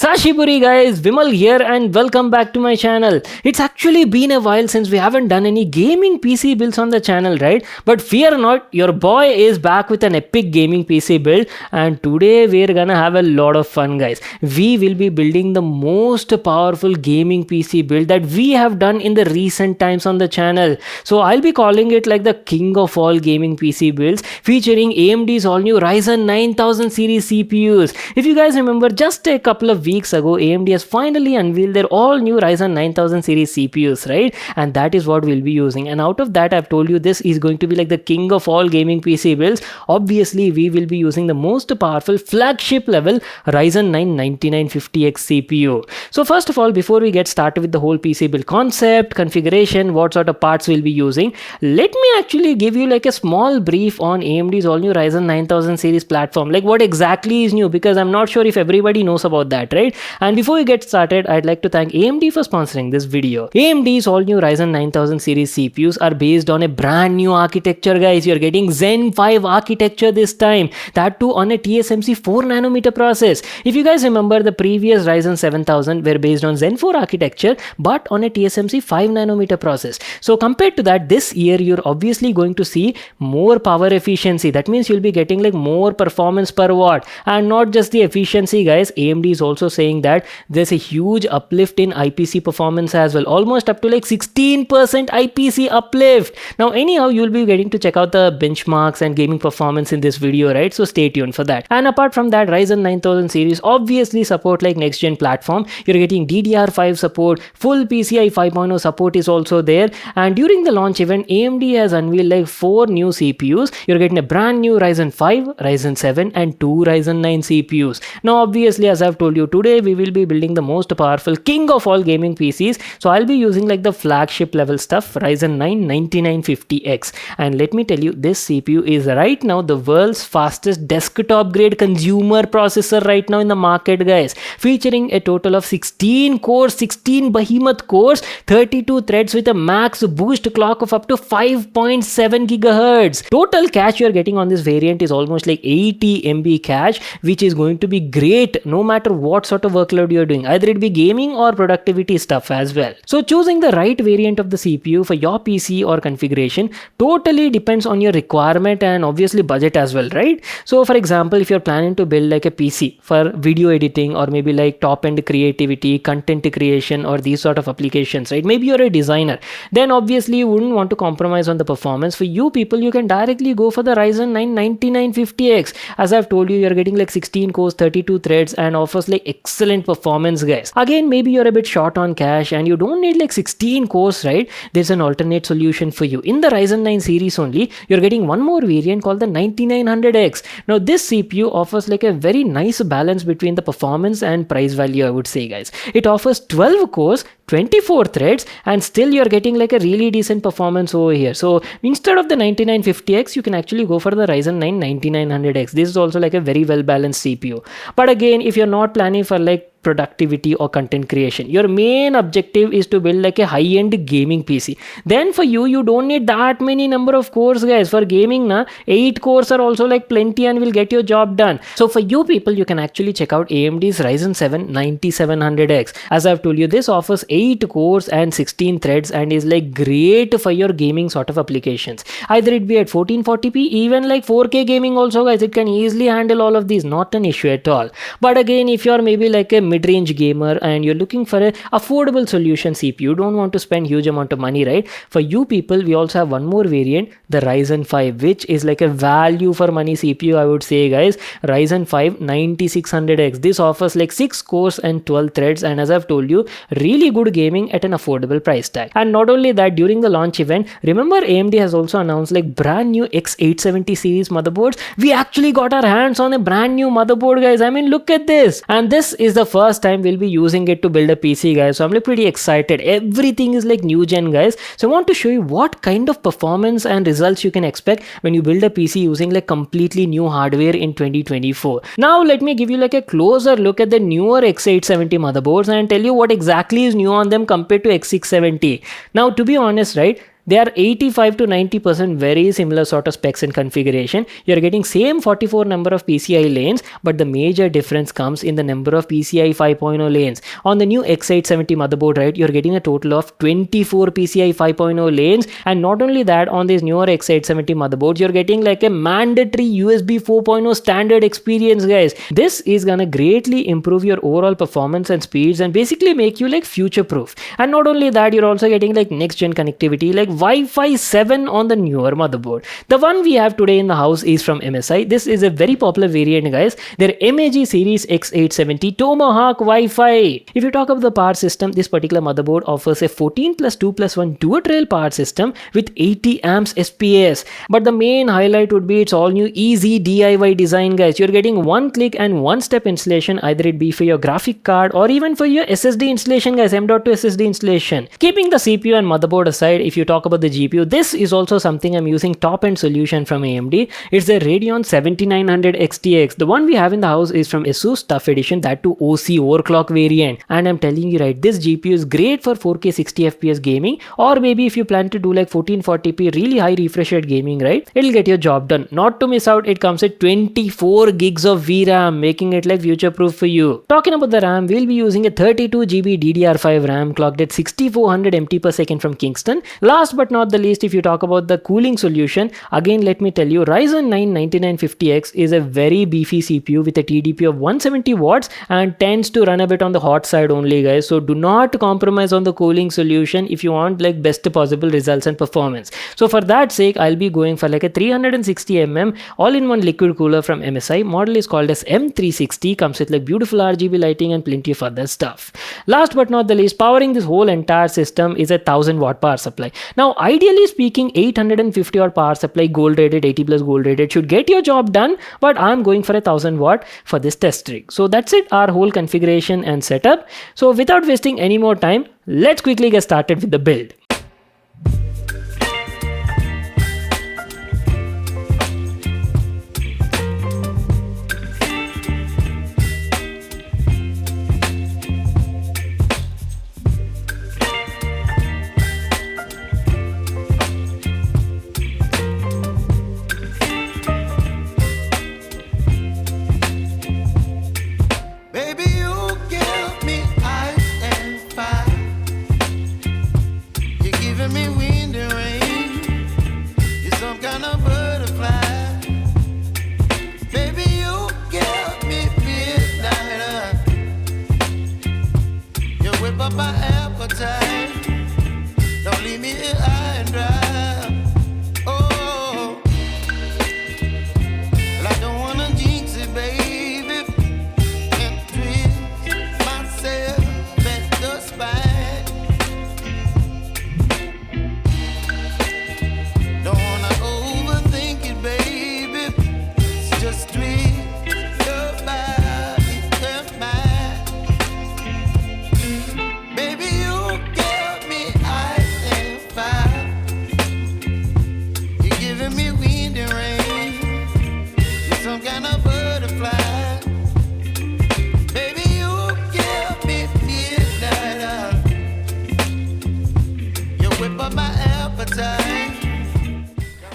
Sashiburi guys, Vimal here and welcome back to my channel. It's actually been a while since we haven't done any gaming PC builds on the channel, right? But fear not, your boy is back with an epic gaming PC build and today we're gonna have a lot of fun guys. We will be building the most powerful gaming PC build that we have done in the recent times on the channel. So I'll be calling it like the king of all gaming PC builds featuring AMD's all new Ryzen 9000 series CPUs. If you guys remember, just a couple of weeks ago AMD has finally unveiled their all new Ryzen 9000 series CPUs, right? And that is what we'll be using, and out of that I've told you this is going to be like the king of all gaming PC builds. Obviously we will be using the most powerful flagship level Ryzen 9 9950X CPU. So first of all, before we get started with the whole PC build concept, configuration, what sort of parts we'll be using, let me actually give you like a small brief on AMD's all new Ryzen 9000 series platform, like what exactly is new, because I'm not sure if everybody knows about that, right? And before we get started, I'd like to thank AMD for sponsoring this video. AMD's all new Ryzen 9000 series CPUs are based on a brand new architecture guys. You're getting Zen 5 architecture this time, that too on a TSMC 4nm process. If you guys remember, the previous Ryzen 7000 were based on Zen 4 architecture but on a TSMC 5nm process. So compared to that, this year you're obviously going to see more power efficiency. That means you'll be getting like more performance per watt, and not just the efficiency guys, AMD is also saying that there's a huge uplift in IPC performance as well, almost up to like 16% IPC uplift. Now anyhow, you'll be getting to check out the benchmarks and gaming performance in this video, right? So stay tuned for that. And apart from that, Ryzen 9000 series obviously support like next gen platform. You're getting DDR5 support, full PCI 5.0 support is also there, and during the launch event AMD has unveiled like 4 new CPUs. You're getting a brand new Ryzen 5, Ryzen 7 and 2 Ryzen 9 CPUs. Now obviously, as I've told you, today we will be building the most powerful king of all gaming PCs. So I'll be using like the flagship level stuff, Ryzen 9 9950X. And let me tell you, this CPU is right now the world's fastest desktop grade consumer processor right now in the market guys, featuring a total of 16 cores, 16 behemoth cores, 32 threads with a max boost clock of up to 5.7 gigahertz. Total cache you're getting on this variant is almost like 80 MB cache, which is going to be great no matter what sort of workload you're doing, either it be gaming or productivity stuff as well. So choosing the right variant of the CPU for your PC or configuration totally depends on your requirement and obviously budget as well, right? So for example, if you're planning to build like a PC for video editing or maybe like top end creativity, content creation or these sort of applications, right? Maybe you're a designer, then obviously you wouldn't want to compromise on the performance. For you people, you can directly go for the Ryzen 9 9950X. As I've told you, you're getting like 16 cores, 32 threads and offers like excellent performance guys. Again, maybe you're a bit short on cache and you don't need like 16 cores, right? There's an alternate solution for you. In the Ryzen 9 series only, you're getting one more variant called the 9900X. Now this CPU offers like a very nice balance between the performance and price value, I would say guys. It offers 12 cores, 24 threads and still you're getting like a really decent performance over here. So instead of the 9950X, you can actually go for the Ryzen 9 9900X. This is also like a very well balanced CPU. But again, if you're not planning for like productivity or content creation, your main objective is to build like a high-end gaming PC, then for you don't need that many number of cores guys. For gaming 8 cores are also like plenty and will get your job done. So for you people, you can actually check out AMD's Ryzen 7 9700X. As I've told you, this offers 8 cores and 16 threads and is like great for your gaming sort of applications, either it be at 1440p, even like 4K gaming also guys. It can easily handle all of these, not an issue at all. But again, if you're maybe like a mid-range gamer and you're looking for a affordable solution CPU, you don't want to spend huge amount of money, right? For you people, we also have one more variant, the Ryzen 5, which is like a value for money CPU, I would say guys. Ryzen 5 9600X. This offers like 6 cores and 12 threads and as I've told you, really good gaming at an affordable price tag. And not only that, during the launch event, remember AMD has also announced like brand new X870 series motherboards. We actually got our hands on a brand new motherboard guys. I mean, look at this. And this is the first time we'll be using it to build a PC guys. So I'm like pretty excited. Everything is like new gen guys. So I want to show you what kind of performance and results you can expect when you build a PC using like completely new hardware in 2024. Now let me give you like a closer look at the newer X870 motherboards and tell you what exactly is new on them compared to X670. Now to be honest, right, They are 85 to 90% very similar sort of specs and configuration. You're getting same 44 number of PCI lanes, but the major difference comes in the number of PCI 5.0 lanes. On the new X870 motherboard, right, you're getting a total of 24 PCI 5.0 lanes, and not only that, on these newer X870 motherboards, you're getting like a mandatory USB 4.0 standard experience, guys. This is gonna greatly improve your overall performance and speeds and basically make you like future proof. And not only that, you're also getting like next gen connectivity like Wi-Fi 7 on the newer motherboard. The one we have today in the house is from MSI. This is a very popular variant, guys. Their MAG series X870 Tomahawk Wi-Fi. If you talk about the power system, this particular motherboard offers a 14 plus 2 plus 1 dual trail power system with 80 amps SPS. But the main highlight would be its all new easy DIY design, guys. You're getting one click and one step installation, either it be for your graphic card or even for your SSD installation, guys. M.2 SSD installation. Keeping the CPU and motherboard aside, if you talk about the GPU, this is also something I'm using top-end solution from AMD. It's the Radeon 7900XTX. The one we have in the house is from ASUS Tough Edition, that too OC overclock variant. And I'm telling you, right, this GPU is great for 4K 60fps gaming, or maybe if you plan to do like 1440p really high refresh rate gaming, right, it'll get your job done. Not to miss out, it comes with 24 gigs of VRAM, making it like future proof for you. Talking about the RAM, we'll be using a 32GB DDR5 RAM clocked at 6400 MT per second from Kingston. Last but not the least, if you talk about the cooling solution, again let me tell you, Ryzen 9 9950X is a very beefy CPU with a TDP of 170 watts and tends to run a bit on the hot side only, guys. So do not compromise on the cooling solution if you want like best possible results and performance. So for that sake, I'll be going for like a 360mm all-in-one liquid cooler from MSI. Model is called as M360, comes with like beautiful RGB lighting and plenty of other stuff. Last but not the least, powering this whole entire system is a 1000 watt power supply. Now ideally speaking, 850 watt power supply, gold rated, 80 plus gold rated, should get your job done, but I'm going for a 1000 watt for this test rig. So that's it, our whole configuration and setup. So without wasting any more time, let's quickly get started with the build.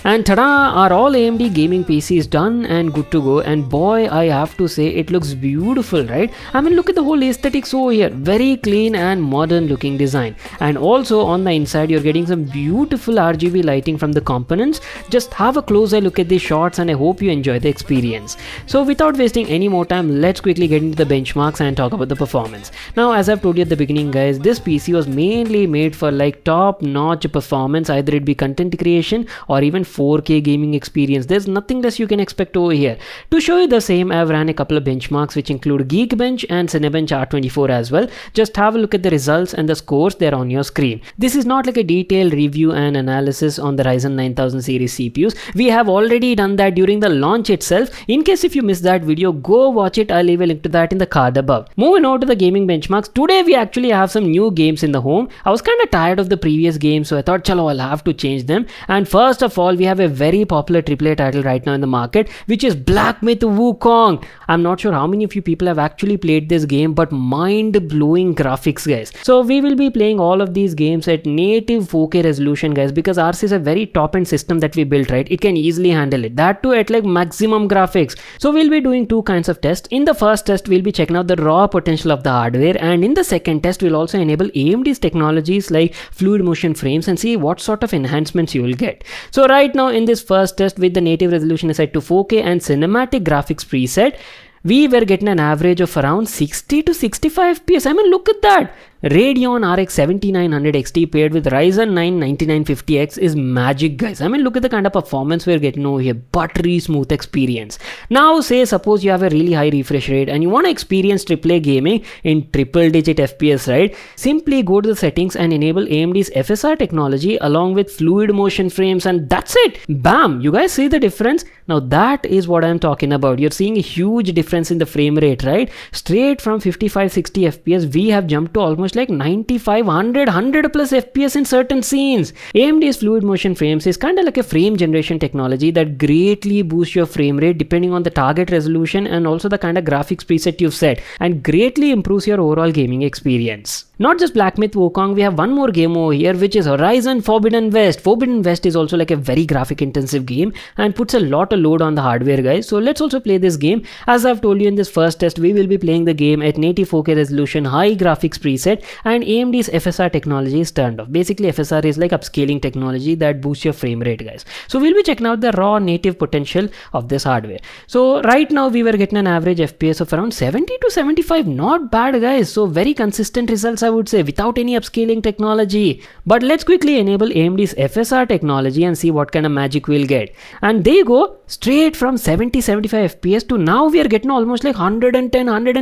And tada, our all AMD gaming PC is done and good to go, and boy, I have to say it looks beautiful, right? I mean, look at the whole aesthetics over here, very clean and modern looking design. And also on the inside, you're getting some beautiful RGB lighting from the components. Just have a close eye look at these shots and I hope you enjoy the experience. So without wasting any more time, let's quickly get into the benchmarks and talk about the performance. Now, as I've told you at the beginning, guys, this PC was mainly made for like top-notch performance, either it be content creation or even 4K gaming experience. There's nothing less you can expect over here. To show you the same, I've ran a couple of benchmarks which include Geekbench and Cinebench R24 as well. Just have a look at the results and the scores there on your screen. This is not like a detailed review and analysis on the Ryzen 9000 series CPUs. We have already done that during the launch itself. In case if you missed that video, go watch it. I'll leave a link to that in the card above. Moving on to the gaming benchmarks. Today we actually have some new games in the home. I was kind of tired of the previous games, so I thought, chalo, I'll have to change them. And first of all, we have a very popular AAA title right now in the market, which is Black Myth Wukong. I'm not sure how many of you people have actually played this game, but mind-blowing graphics, guys. So we will be playing all of these games at native 4K resolution, guys, because ours is a very top-end system that we built, right? It can easily handle it. That too at like maximum graphics. So we'll be doing two kinds of tests. In the first test, we'll be checking out the raw potential of the hardware, and in the second test, we'll also enable AMD's technologies like fluid motion frames and see what sort of enhancements you will get. So right now in this first test, with the native resolution is set to 4K and cinematic graphics preset, we were getting an average of around 60 to 65 FPS. I mean, look at that. Radeon RX 7900XT paired with Ryzen 9 9950X is magic, guys. I mean, look at the kind of performance we're getting over here. Buttery smooth experience. Now, say suppose you have a really high refresh rate and you want to experience AAA gaming in triple digit FPS, right? Simply go to the settings and enable AMD's FSR technology along with fluid motion frames, and that's it. Bam! You guys see the difference? Now that is what I'm talking about. You're seeing a huge difference in the frame rate, right? Straight from 55-60 FPS, we have jumped to almost like 95, 100 plus FPS in certain scenes. AMD's fluid motion frames is kind of like a frame generation technology that greatly boosts your frame rate depending on the target resolution and also the kind of graphics preset you've set, and greatly improves your overall gaming experience. Not just Black Myth Wukong, we have one more game over here, which is Horizon Forbidden West. Forbidden West is also like a very graphic intensive game and puts a lot of load on the hardware, guys. So let's also play this game. As I've told you in this first test, we will be playing the game at native 4K resolution, high graphics preset, and AMD's FSR technology is turned off. Basically, FSR is like upscaling technology that boosts your frame rate, guys. So we'll be checking out the raw native potential of this hardware. So right now we were getting an average FPS of around 70 to 75. Not bad, guys. So very consistent results, I would say, without any upscaling technology. But let's quickly enable AMD's FSR technology and see what kind of magic we'll get. And there you go, straight from 70-75 FPS to now we are getting almost like 110-115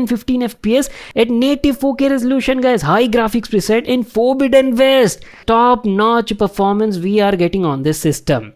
FPS at native 4K resolution, guys. High graphics preset in Forbidden West. Top notch performance we are getting on this system.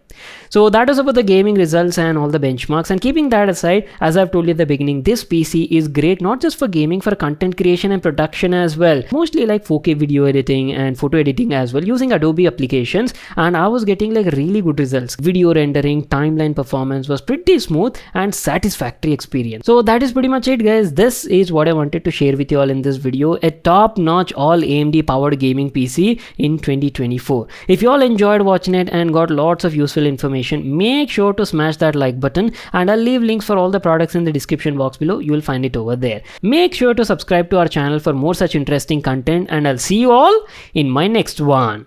So that was about the gaming results and all the benchmarks, and keeping that aside, as I've told you at the beginning, this PC is great not just for gaming, for content creation and production as well. Mostly like 4K video editing and photo editing as well, using Adobe applications, and I was getting like really good results. Video rendering, timeline performance was pretty smooth and satisfactory experience. So that is pretty much it, guys. This is what I wanted to share with you all in this video. A top notch all AMD powered gaming PC in 2024. If you all enjoyed watching it and got lots of useful information, make sure to smash that like button, and I'll leave links for all the products in the description box below. You will find it over there. Make sure to subscribe to our channel for more such interesting content, and I'll see you all in my next one.